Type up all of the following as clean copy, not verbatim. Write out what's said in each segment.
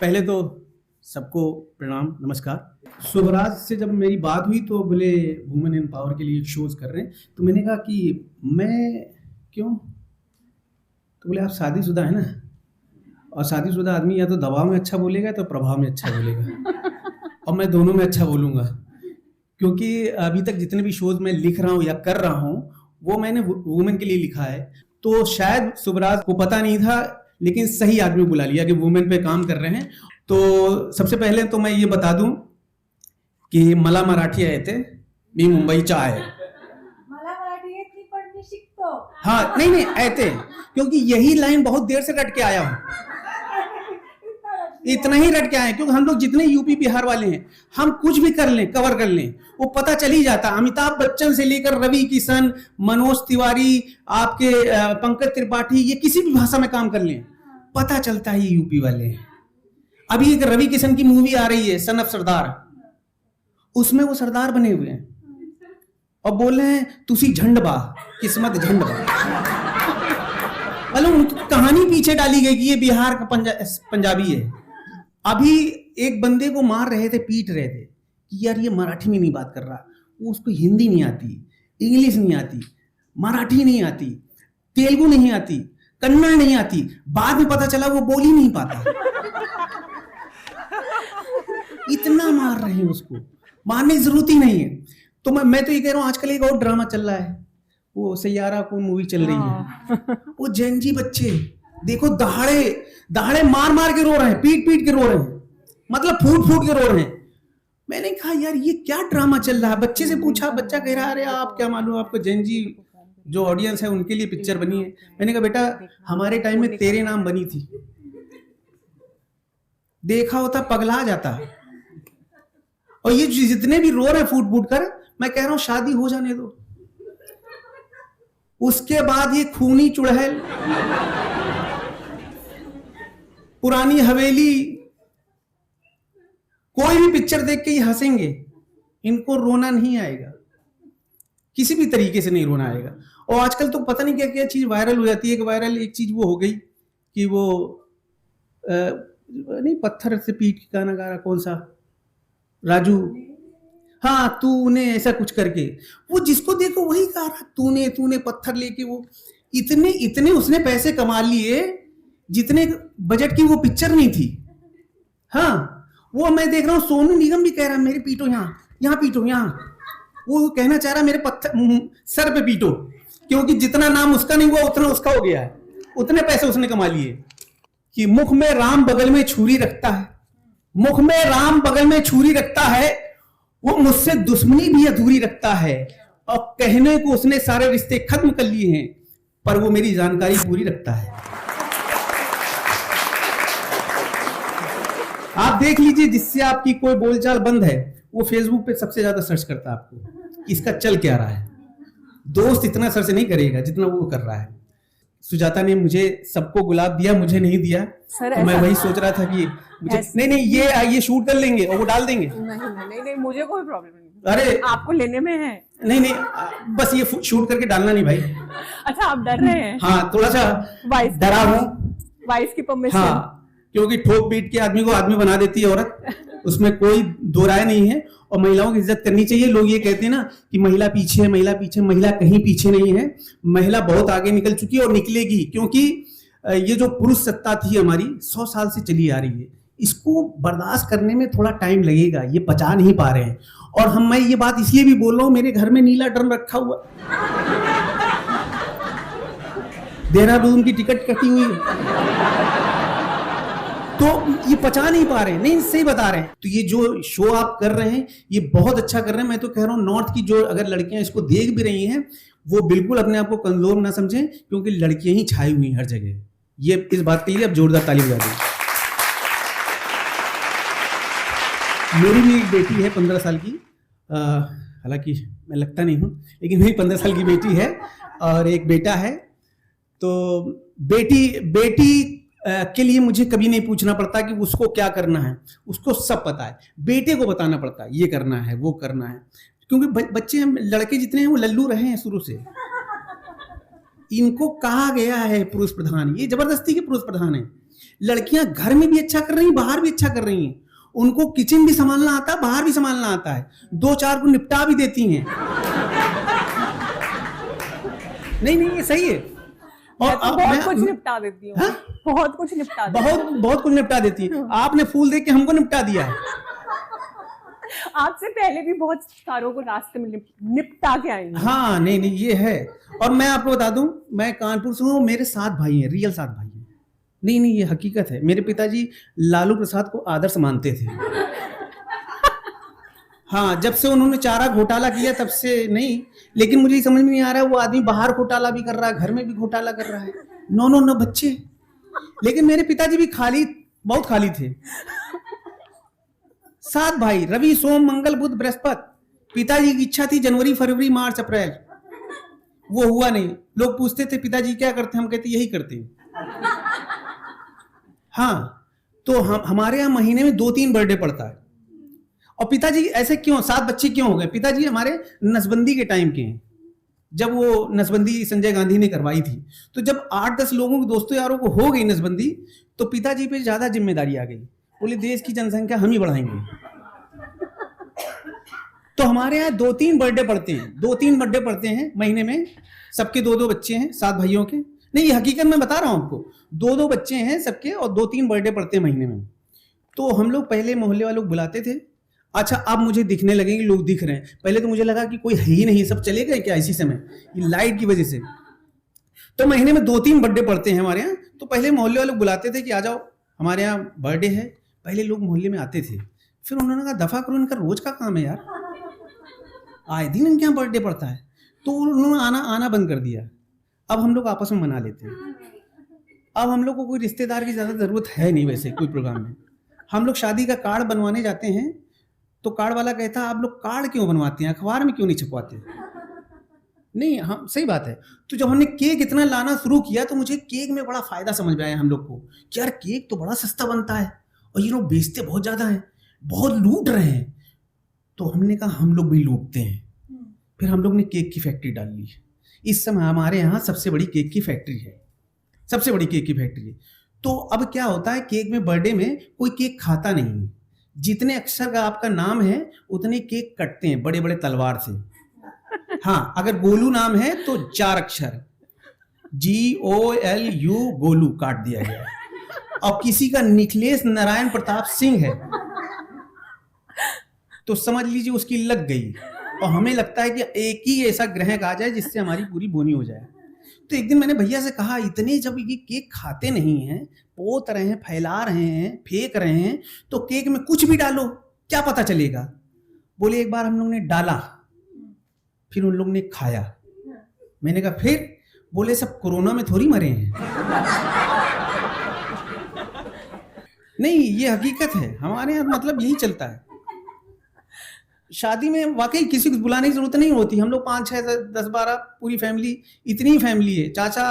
पहले तो सबको प्रणाम, नमस्कार। शुभराज से जब मेरी बात हुई तो बोले वुमेन इन पावर के लिए शोज कर रहे हैं, तो मैंने कहा कि मैं क्यों, तो बोले आप शादीशुदा है ना, और शादीशुदा आदमी या तो दबाव में अच्छा बोलेगा तो प्रभाव में अच्छा बोलेगा, और मैं दोनों में अच्छा बोलूँगा, क्योंकि अभी तक जितने भी शोज मैं लिख रहा हूँ या कर रहा हूँ वो मैंने वुमेन के लिए लिखा है। तो शायद शुभराज को पता नहीं था, लेकिन सही आदमी बुला लिया कि वुमेन पे काम कर रहे हैं। तो सबसे पहले तो मैं ये बता दूं कि मला मराठी आहे ते, मी मुंबईचा आहे। मला मराठी येत नाही पण मी शिकतो। हाँ नहीं ऐते, क्योंकि यही लाइन बहुत देर से रट के आया हूँ, इतना ही रट के आए, क्योंकि हम लोग जितने यूपी बिहार वाले हैं हम कुछ भी कर लें, कवर कर लें, वो पता चल ही जाता। अमिताभ बच्चन से लेकर रवि किशन, मनोज तिवारी, आपके पंकज त्रिपाठी, ये किसी भी भाषा में काम कर लें पता चलता है ये यूपी वाले हैं। अभी एक रवि किशन की मूवी आ रही है सन ऑफ सरदार, उसमें वो सरदार बने हुए हैं और बोल रहे हैं तुसी झंड बा, किस्मत झंड बा। मतलब कहानी पीछे डाली गई कि ये बिहार का पंजाबी है। अभी एक बंदे को मार रहे थे, पीट रहे थे कि यार ये मराठी में नहीं बात कर रहा, वो उसको हिंदी नहीं आती, इंग्लिश नहीं आती, मराठी नहीं आती, तेलुगु नहीं आती, कन्नड़ नहीं आती। बाद में पता चला वो बोल ही नहीं पाता। इतना मार रहे हैं उसको, मारने की जरूरत ही नहीं है। तो मैं तो ये कह रहा हूँ, आजकल एक और ड्रामा चल रहा है, वो सैयारा को मूवी चल रही है, वो जेनजी बच्चे देखो दहाड़े मार मार के रो रहे हैं, पीट पीट के रो रहे हैं, मतलब फूट फूट के रो रहे हैं। मैंने कहा यार ये क्या ड्रामा चल रहा है। बच्चे से पूछा, बच्चा कह रहा अरे आप क्या मालूम, आपको जेनजी जो ऑडियंस है उनके लिए पिक्चर बनी है। मैंने कहा बेटा हमारे टाइम में तेरे नाम बनी थी, देखा होता पगला जाता। और ये जितने भी रो रहे हैं फूट फूट कर, मैं कह रहा हूं शादी हो जाने दो, उसके बाद ये खूनी चुड़ैल, पुरानी हवेली, कोई भी पिक्चर देख के ये हंसेंगे, इनको रोना नहीं आएगा, किसी भी तरीके से नहीं रोना आएगा। और आजकल तो पता नहीं क्या क्या चीज वायरल हो जाती है। एक चीज वो हो गई कि वो नहीं पत्थर से पीट के गाना गा रहा, कौन सा, राजू, हाँ तूने ऐसा कुछ करके, वो जिसको देखो वही गा रहा, तूने पत्थर लेके। वो इतने उसने पैसे कमा लिए जितने बजट की वो पिक्चर नहीं थी। हाँ वो मैं देख रहा हूँ सोनू निगम भी कह रहा मेरे पीटो, यहाँ पीटो, यहाँ वो कहना चाह रहा मेरे पत्थर सर पे पीटो, क्योंकि जितना नाम उसका नहीं हुआ उतना उसका हो गया है, उतने पैसे उसने कमा लिए। कि मुख में राम बगल में छुरी रखता है, मुख में राम बगल में छुरी रखता है, वो मुझसे दुश्मनी भी अधूरी रखता है, और कहने को उसने सारे रिश्ते खत्म कर लिए हैं, पर वो मेरी जानकारी पूरी रखता है। आप देख लीजिए, जिससे आपकी कोई बोलचाल बंद है वो फेसबुक पे सबसे ज्यादा सर्च करता है आपको, इसका चल क्या रहा है। दोस्त इतना सर्च नहीं करेगा जितना वो कर रहा है। सुजाता ने मुझे सबको गुलाब दिया, मुझे नहीं दिया, तो मैं वही सोच रहा था कि मुझे नहीं ये शूट कर लेंगे और वो डाल देंगे। नहीं मुझे कोई प्रॉब्लम नहीं। अरे आपको लेने में है। नहीं बस ये शूट करके डालना नहीं भाई। अच्छा आप डर रहे हैं? हाँ थोड़ा सा डरा हूँ, वाइफ की परमिशन। हाँ क्योंकि ठोक पीट के आदमी को आदमी बना देती है औरत, उसमें कोई दो राय नहीं है। और महिलाओं की इज्जत करनी चाहिए। लोग ये कहते हैं ना कि महिला पीछे है, महिला पीछे, महिला कहीं पीछे नहीं है, महिला बहुत आगे निकल चुकी है और निकलेगी। क्योंकि ये जो पुरुष सत्ता थी हमारी 100 साल से चली आ रही है, इसको बर्दाश्त करने में थोड़ा टाइम लगेगा, ये पचा नहीं पा रहे हैं। और मैं ये बात इसलिए भी बोल रहा हूँ, मेरे घर में नीला ड्रम रखा हुआ, देहरादून की टिकट कटी हुई है, तो ये पचा नहीं पा रहे हैं। नहीं सही बता रहे हैं। तो ये जो शो आप कर रहे हैं ये बहुत अच्छा कर रहे हैं। मैं तो कह रहा हूँ नॉर्थ की जो अगर लड़कियां इसको देख भी रही हैं वो बिल्कुल अपने आप को कमजोर ना समझें, क्योंकि लड़कियां ही छाई हुई हर जगह। ये इस बात के लिए अब जोरदार ताली बजा दें। मेरी भी एक बेटी है 15 साल की, हालांकि मैं लगता नहीं हूँ, लेकिन मेरी 15 साल की बेटी है और एक बेटा है। तो बेटी के लिए मुझे कभी नहीं पूछना पड़ता कि उसको क्या करना है, उसको सब पता है। बेटे को बताना पड़ता है ये करना है वो करना है, क्योंकि बच्चे लड़के जितने हैं वो लल्लू रहे हैं शुरू से। इनको कहा गया है पुरुष प्रधान, ये जबरदस्ती के पुरुष प्रधान है। लड़कियां घर में भी अच्छा कर रही हैं, बाहर भी अच्छा कर रही हैं। उनको किचन भी संभालना आता है, बाहर भी संभालना आता है, 2-4 को निपटा भी देती हैं। नहीं नहीं, ये सही है। और बहुत कुछ निपटा देती हूँ। हाँ? बहुत कुछ निपटा देती हूँ। बहुत कुछ निपटा देती है। आपने फूल देख के हमको निपटा दिया है। आपसे पहले भी बहुत सारों को रास्ते में निपटा के आई हूँ। हाँ, नहीं नहीं, ये है। और मैं आपको बता दूं, मैं कानपुर से हूँ, मेरे 7 भाई हैं, रियल 7 भाई हैं। नहीं नहीं, ये हकीकत है। मेरे पिताजी लालू प्रसाद को आदर्श मानते थे। हाँ, जब से उन्होंने चारा घोटाला किया तब से नहीं, लेकिन मुझे समझ में नहीं आ रहा है वो आदमी बाहर घोटाला भी कर रहा है, घर में भी घोटाला कर रहा है। 9 बच्चे। लेकिन मेरे पिताजी भी बहुत खाली थे। 7 भाई, रवि सोम मंगल बुध बृहस्पति। पिताजी की इच्छा थी जनवरी फरवरी मार्च अप्रैल, वो हुआ नहीं। लोग पूछते थे पिताजी क्या करते हैं, हम कहते यही करते हैं। हाँ, तो हमारे यहाँ महीने में 2-3 बर्थडे पड़ता है। और पिताजी ऐसे क्यों 7 बच्चे क्यों हो गए? पिताजी हमारे नसबंदी के टाइम के हैं, जब वो नसबंदी संजय गांधी ने करवाई थी। तो जब 8-10 लोगों के दोस्तों यारों को हो गई नसबंदी, तो पिताजी पे ज्यादा जिम्मेदारी आ गई। बोले देश की जनसंख्या हम ही बढ़ाएंगे। तो हमारे यहाँ 2-3 बर्थडे पड़ते हैं, 2-3 बर्थडे पड़ते हैं महीने में। सबके 2-2 बच्चे हैं, 7 भाइयों के। नहीं, ये हकीकत मैं बता रहा हूं आपको। 2-2 बच्चे हैं सबके, और 2-3 बर्थडे पड़ते हैं महीने में। तो हम लोग पहले मोहल्ले वालों को बुलाते थे। अच्छा, अब मुझे दिखने लगे कि लोग दिख रहे हैं। पहले तो मुझे लगा कि कोई है ही नहीं, सब चले गए क्या इसी समय, ये लाइट की वजह से। तो महीने में 2-3 बर्थडे पड़ते हैं हमारे यहाँ। तो पहले मोहल्ले वालों को बुलाते थे कि आ जाओ हमारे यहाँ बर्थडे है। पहले लोग मोहल्ले में आते थे, फिर उन्होंने कहा दफा करो, इनका रोज का काम है यार, आए दिन इनके यहाँ बर्थडे पड़ता है। तो उन्होंने आना बंद कर दिया। अब हम लोग आपस में मना लेते हैं। अब हम लोग को कोई रिश्तेदार की ज्यादा जरूरत है नहीं वैसे कोई प्रोग्राम में। हम लोग शादी का कार्ड बनवाने जाते हैं, तो कार्ड वाला कहता है आप लोग कार्ड क्यों बनवाते हैं, अखबार में क्यों नहीं छपवाते? नहीं, हाँ सही बात है। तो जब हमने केक इतना लाना शुरू किया, तो मुझे केक में बड़ा फायदा समझ में आया हम लोग को कि यार केक तो बड़ा सस्ता बनता है, और ये लोग बेचते बहुत ज्यादा हैं, बहुत लूट रहे हैं। तो हमने कहा हम लोग भी लूटते हैं। फिर हम लोग ने केक की फैक्ट्री डाल ली। इस समय हमारे यहाँ सबसे बड़ी केक की फैक्ट्री है, सबसे बड़ी केक की फैक्ट्री है। तो अब क्या होता है, केक में बर्थडे में कोई केक खाता नहीं है। जितने अक्षर का आपका नाम है उतने केक कटते हैं बड़े बड़े तलवार से। हाँ, अगर गोलू नाम है तो 4 अक्षर GOLU गोलू काट दिया गया है। और किसी का निखिलेश नारायण प्रताप सिंह है तो समझ लीजिए उसकी लग गई। और हमें लगता है कि एक ही ऐसा ग्रह आ जाए जिससे हमारी पूरी बोनी हो जाए। तो एक दिन मैंने भैया से कहा, इतने जब ये केक खाते नहीं हैं, पोत रहे हैं, फैला रहे हैं, फेंक रहे हैं, तो केक में कुछ भी डालो, क्या पता चलेगा? बोले एक बार हम लोग ने डाला, फिर उन लोग ने खाया। मैंने कहा फिर? बोले सब कोरोना में थोड़ी मरे हैं। नहीं, ये हकीकत है हमारे यहाँ, मतलब यही चलता है। शादी में वाकई किसी को बुलाने की जरूरत नहीं होती। हम लोग 5, 6, 10, 12 पूरी फैमिली, इतनी फैमिली है, चाचा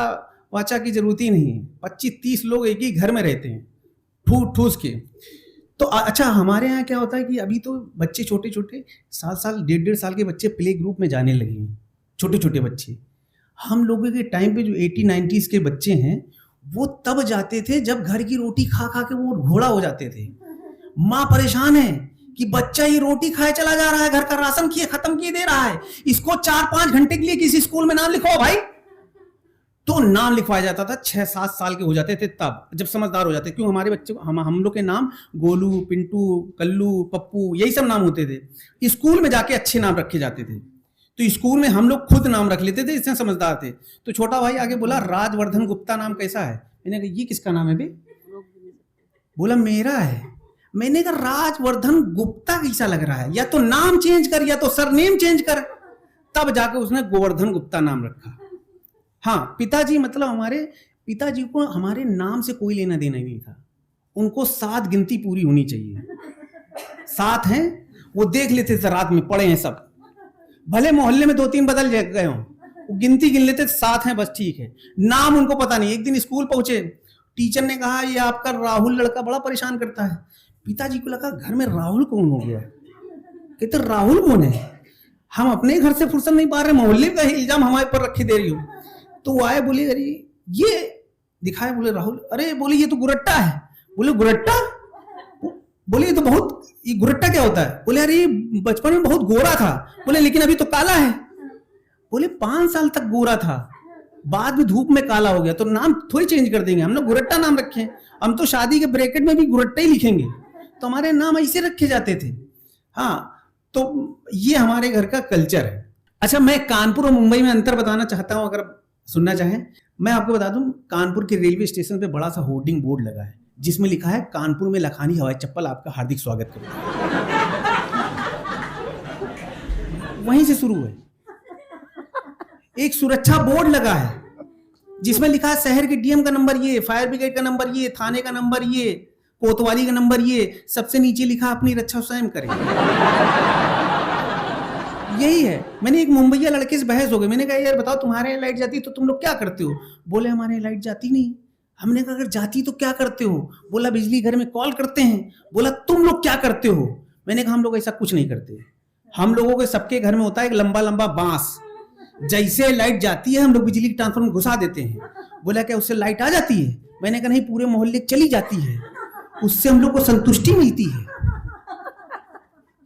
वाचा की जरूरत ही नहीं है। 25-30 लोग एक ही घर में रहते हैं, ठूस के। तो अच्छा, हमारे यहाँ क्या होता है कि अभी तो बच्चे छोटे छोटे 7 साल 1.5 साल के बच्चे प्ले ग्रुप में जाने लगे हैं, छोटे छोटे बच्चे। हम लोगों के टाइम पे जो 80-90s के बच्चे हैं, वो तब जाते थे जब घर की रोटी खा खा के वो घोड़ा हो जाते थे। माँ परेशान है कि बच्चा ये रोटी खाए चला जा रहा है, घर का राशन खत्म किए दे रहा है, इसको 4-5 घंटे के लिए किसी स्कूल में नाम लिखवाओ भाई। तो नाम लिखवाया जाता था, 6-7 साल के हो जाते थे तब, जब समझदार हो जाते। क्यों? हमारे बच्चे हम लोग के नाम गोलू, पिंटू, कल्लू, पप्पू, यही सब नाम होते थे। स्कूल में जाके अच्छे नाम रखे जाते थे। तो स्कूल में हम लोग खुद नाम रख लेते थे, इससे समझदार थे। तो छोटा भाई आगे बोला राजवर्धन गुप्ता नाम कैसा है? मैंने कहा ये किसका नाम है बे? बोला मेरा है। मैंने कहा राजवर्धन गुप्ता कैसा लग रहा है, या तो नाम चेंज कर या तो सरनेम चेंज कर। तब जाकर उसने गोवर्धन गुप्ता नाम रखा। हाँ, पिताजी, मतलब हमारे पिताजी को हमारे नाम से कोई लेना देना ही नहीं था। उनको 7 गिनती पूरी होनी चाहिए। 7 हैं, वो देख लेते थे, रात में पड़े हैं सब, भले मोहल्ले में 2-3 बदल गए हों, वो गिनती गिन लेते, 7 हैं बस, ठीक है। नाम उनको पता नहीं। एक दिन स्कूल पहुंचे, टीचर ने कहा ये आपका राहुल लड़का बड़ा परेशान करता है। पिताजी को लगा घर में राहुल कौन हो गया। कहते राहुल कौन है? हम अपने घर से फुर्सत नहीं पा रहे, मोहल्ले का इल्जाम हमारे पर रखे दे रही हो। तो वो आए, बोले अरे ये दिखाया, बोले राहुल, अरे बोले ये तो गुरट्टा है। बोले गुरट्टा? बोले ये तो बहुत, ये गुरट्टा क्या होता है? बोले अरे ये बचपन में बहुत गोरा था। बोले लेकिन अभी तो काला है। बोले 5 साल तक गोरा था, बाद में धूप में काला हो गया, तो नाम थोड़ी चेंज कर देंगे, हम लोग गुरट्टा नाम रखे हैं। हम तो शादी के ब्रैकेट में भी गुरट्टा ही लिखेंगे, तो हमारे नाम ऐसे रखे जाते थे। हाँ, तो ये हमारे घर का कल्चर है। अच्छा, मैं कानपुर और मुंबई में अंतर बताना चाहता हूं, अगर सुनना चाहें। मैं आपको बता दूं, कानपुर के रेलवे स्टेशन पे बड़ा सा होर्डिंग बोर्ड लगा है जिसमें लिखा है, कानपुर में लखानी हवाई चप्पल आपका हार्दिक स्वागत करता है। वहीं से शुरू है। एक सुरक्षा बोर्ड लगा है जिसमें लिखा है, शहर के डीएम का नंबर ये, फायर ब्रिगेड का नंबर ये, थाने का नंबर ये, कोतवाली का नंबर ये, सबसे नीचे लिखा अपनी रक्षा स्वयं करें। यही है। मैंने एक मुंबईया लड़के से बहस हो गई। मैंने कहा यार बताओ, तुम्हारे यहाँ लाइट जाती है तो तुम लोग क्या करते हो? बोले हमारे यहाँ लाइट जाती नहीं। हमने कहा अगर जाती तो क्या करते हो? बोला बिजली घर में कॉल करते हैं। बोला तुम लोग क्या करते हो? मैंने कहा हम लोग ऐसा कुछ नहीं करते। हम लोगों के सबके घर में होता है एक लंबा लंबा बांस, जैसे लाइट जाती है हम लोग बिजली के ट्रांसफार्मर घुसा देते हैं। बोला क्या उससे लाइट आ जाती है? मैंने कहा नहीं, पूरे मोहल्ले चली जाती है, उससे हम लोग को संतुष्टि मिलती है,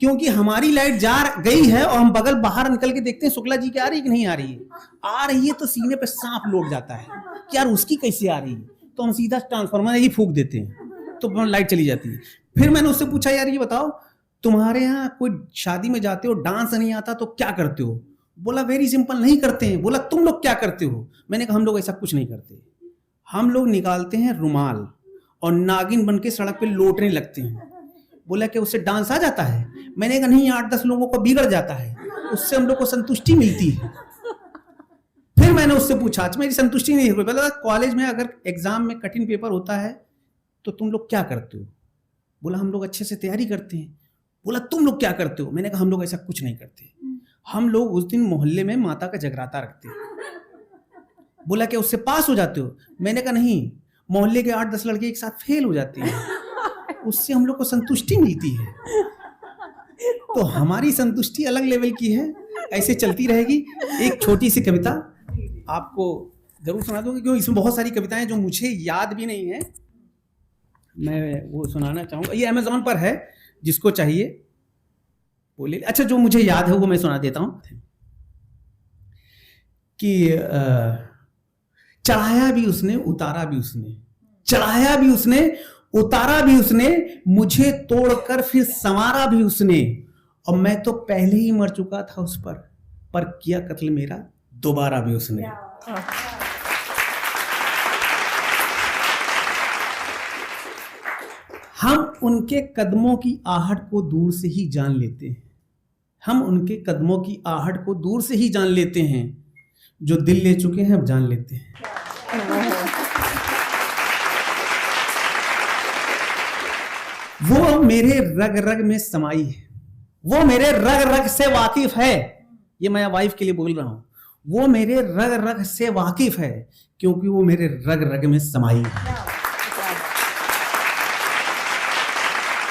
क्योंकि हमारी लाइट जा गई है और हम बगल बाहर निकल के देखते हैं शुक्ला जी की आ रही है कि नहीं आ रही है। आ रही है तो सीने पे सांप लौट जाता है कि यार उसकी कैसे आ रही है, तो हम सीधा ट्रांसफार्मर ही फूंक देते हैं, तो लाइट चली जाती है। फिर मैंने उससे पूछा यार ये बताओ, तुम्हारे यहाँ कोई शादी में जाते हो, डांस नहीं आता तो क्या करते हो? बोला वेरी सिंपल, नहीं करते हैं। बोला तुम लोग क्या करते हो? मैंने कहा हम लोग ऐसा कुछ नहीं करते। हम लोग निकालते हैं रुमाल और नागिन बन के सड़क पे लौटने लगते हैं। बोला कि उससे डांस आ जाता है? मैंने कहा नहीं, 8-10 लोगों को बिगड़ जाता है, उससे हम लोग को संतुष्टि मिलती है। फिर मैंने उससे पूछा, आज मेरी संतुष्टि नहीं हुई। बोला कॉलेज में अगर एग्जाम में कठिन पेपर होता है तो तुम लोग क्या करते हो? बोला हम लोग अच्छे से तैयारी करते हैं। बोला तुम लोग क्या करते हो? मैंने कहा हम लोग ऐसा कुछ नहीं करते। हम लोग उस दिन मोहल्ले में माता का जगराता रखते हैं। बोला क्या उससे पास हो जाते हो? मैंने कहा नहीं, मोहल्ले के 8-10 लड़के एक साथ फेल हो जाते हैं, उससे हम लोग को संतुष्टि मिलती है। तो हमारी संतुष्टि अलग लेवल की है, ऐसे चलती रहेगी। एक छोटी सी कविता आपको जरूर सुना दूंगी, क्योंकि इसमें बहुत सारी कविताएं जो मुझे याद भी नहीं है, मैं वो सुनाना चाहूंगा। ये अमेज़न पर है, जिसको चाहिए वो ले। अच्छा, जो मुझे याद है वो मैं सुना देता हूं कि चढ़ाया भी उसने, उतारा भी उसने, चढ़ाया भी उसने, उतारा भी उसने, मुझे तोड़कर फिर संवारा भी उसने, और मैं तो पहले ही मर चुका था उस पर किया कत्ल मेरा दोबारा भी उसने। हम उनके कदमों की आहट को दूर से ही जान लेते हैं, हम उनके कदमों की आहट को दूर से ही जान लेते हैं, जो दिल ले चुके हैं अब जान लेते हैं। वो मेरे रग रग में समाई है, वो मेरे रग रग से वाकिफ है। ये मैं वाइफ के लिए बोल रहा हूं। वो मेरे रग रग से वाकिफ है, क्योंकि वो मेरे रग रग में समाई है।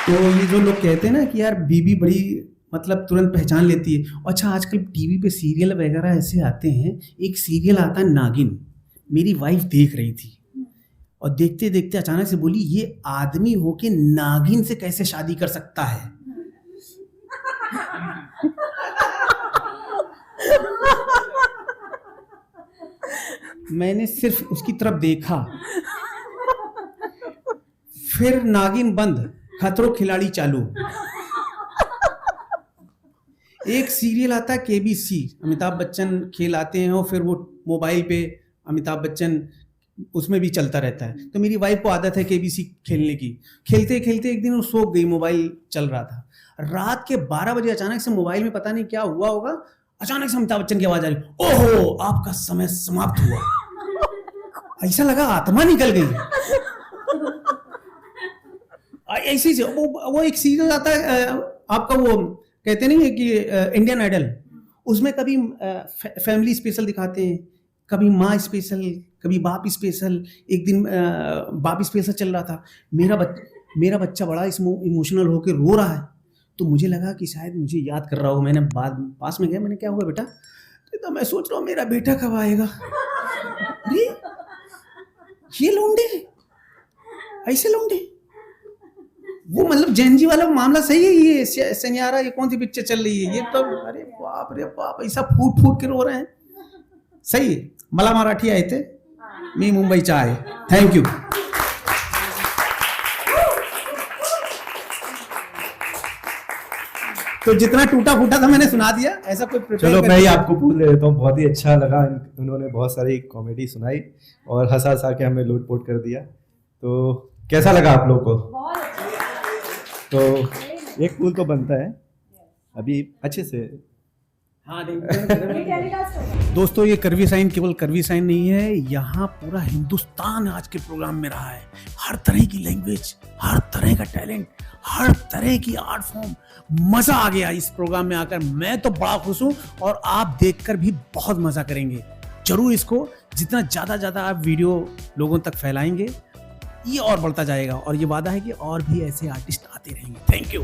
तो ये जो लोग कहते हैं ना कि यार बीबी बड़ी मतलब तुरंत पहचान लेती है। अच्छा, आजकल टीवी पे सीरियल वगैरह ऐसे आते हैं। एक सीरियल आता है नागिन, मेरी वाइफ देख रही थी और देखते देखते अचानक से बोली, ये आदमी होके नागिन से कैसे शादी कर सकता है? मैंने सिर्फ उसकी तरफ देखा, फिर नागिन बंद, खतरों खिलाड़ी चालू। एक सीरियल आता है केबीसी, अमिताभ बच्चन खेल आते हैं और फिर वो मोबाइल पे अमिताभ बच्चन उसमें भी चलता रहता है। तो मेरी वाइफ को आदत है केबीसी खेलने की। खेलते खेलते एक दिन वो सो गई, मोबाइल चल रहा था। रात के 12 बजे अचानक से मोबाइल में पता नहीं क्या हुआ होगा, अचानक से अमिताभ बच्चन की आवाज आ रही, ओहो आपका समय समाप्त हुआ। ऐसा लगा आत्मा निकल गई। ऐसी वो एक सीरियल आता है आपका, वो कहते नहीं है कि इंडियन आइडल, उसमें कभी फैमिली स्पेशल दिखाते हैं, कभी माँ स्पेशल, कभी बाप स्पेशल। एक दिन बाप स्पेशल चल रहा था। मेरा बच्चा बड़ा इमोशनल होकर रो रहा है, तो मुझे लगा कि शायद मुझे याद कर रहा हो। मैंने पास में गया, मैंने क्या हुआ बेटा? तो मैं सोच रहा हूँ मेरा बेटा कब आएगा। ये लौंडे ऐसे लौंडे, वो मतलब जेनजी वाला मामला सही है। ये सनियारा, ये कौन सी पिक्चर चल रही है ये तो, अरे बाप रे बाप, ऐसा फूट फूट के रो रहे हैं। सही है, मला मराठी आहे ते, मी मुंबईचा आहे। Thank you. तो जितना टूटा फूटा था मैंने सुना दिया, ऐसा कोई prepare चलो कर- मैं ही आपको पूछ लेता हूँ, बहुत ही अच्छा लगा, उन्होंने बहुत सारी कॉमेडी सुनाई और हंसा हंसा के हमें लूटपोट कर दिया। तो कैसा लगा आप लोग को? तो एक पुल तो बनता है अभी अच्छे से। हाँ, दोस्तों ये करवी साइन केवल करवी साइन नहीं है, यहाँ पूरा हिंदुस्तान आज के प्रोग्राम में रहा है। हर तरह की लैंग्वेज, हर तरह का टैलेंट, हर तरह की आर्ट फॉर्म, मजा आ गया इस प्रोग्राम में आकर। मैं तो बड़ा खुश हूँ और आप देखकर भी बहुत मजा करेंगे। जरूर इसको जितना ज्यादा आप वीडियो लोगों तक फैलाएंगे, ये और बढ़ता जाएगा और ये वादा है कि और भी ऐसे आर्टिस्ट आते रहेंगे। Thank you.